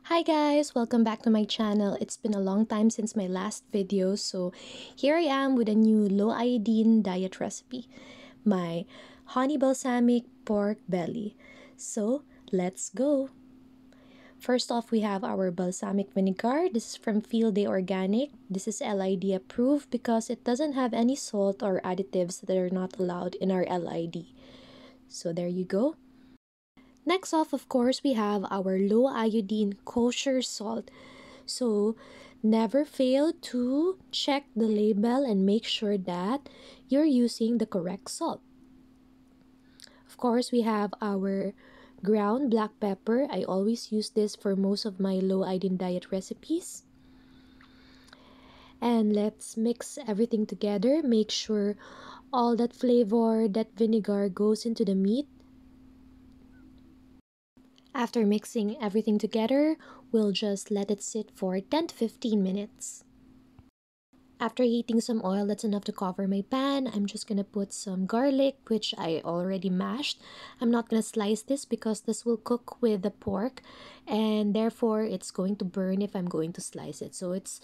Hi guys, welcome back to my channel. It's been a long time since my last video, so here I am with a new low-iodine diet recipe, my honey balsamic pork belly. So let's go. First off, we have our balsamic vinegar. This is from Field Day Organic. This is LID approved because it doesn't have any salt or additives that are not allowed in our LID. So there you go. Next off, of course, we have our low iodine kosher salt. So never fail to check the label and make sure that you're using the correct salt. Of course, we have our ground black pepper. I always use this for most of my low iodine diet recipes. And let's mix everything together. Make sure all that flavor, that vinegar goes into the meat. After mixing everything together, we'll just let it sit for 10 to 15 minutes. After heating some oil that's enough to cover my pan, I'm just gonna put some garlic, which I already mashed. I'm not gonna slice this because this will cook with the pork, and therefore it's going to burn if I'm going to slice it. So it's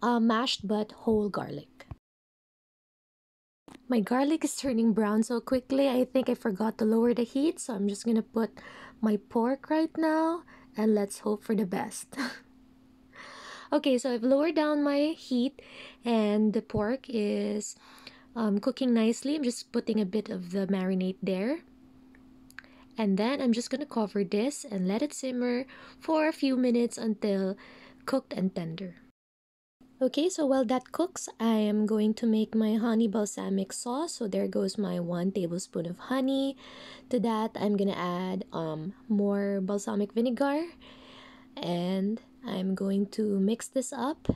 mashed but whole garlic. My garlic is turning brown so quickly, I think I forgot to lower the heat, so I'm just gonna put my pork right now and let's hope for the best. Okay, so I've lowered down my heat and the pork is cooking nicely. I'm just putting a bit of the marinade there. And then I'm just gonna cover this and let it simmer for a few minutes until cooked and tender. Okay, so while that cooks, I am going to make my honey balsamic sauce. So there goes my 1 tablespoon of honey. To that, I'm gonna add more balsamic vinegar, and I'm going to mix this up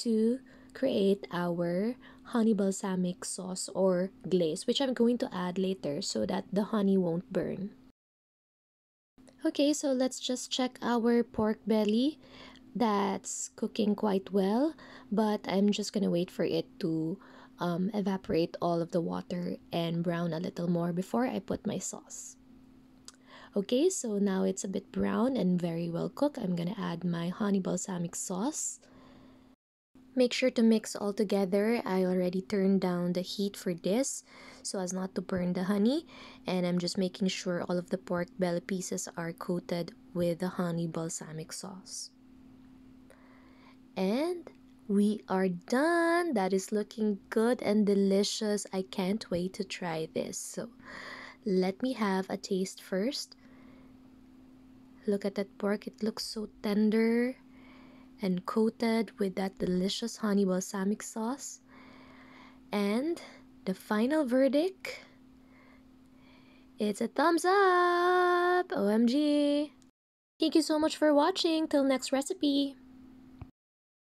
to create our honey balsamic sauce or glaze, which I'm going to add later so that the honey won't burn. Okay, so let's just check our pork belly. That's cooking quite well, but I'm just gonna wait for it to evaporate all of the water and brown a little more before I put my sauce. Okay, so now it's a bit brown and very well cooked. I'm gonna add my honey balsamic sauce. Make sure to mix all together. I already turned down the heat for this so as not to burn the honey, and I'm just making sure all of the pork belly pieces are coated with the honey balsamic sauce. And we are done. That is looking good and delicious. I can't wait to try this. So let me have a taste first. Look at that pork. It looks so tender and coated with that delicious honey balsamic sauce. And the final verdict, it's a thumbs up. OMG. Thank you so much for watching. Till next recipe.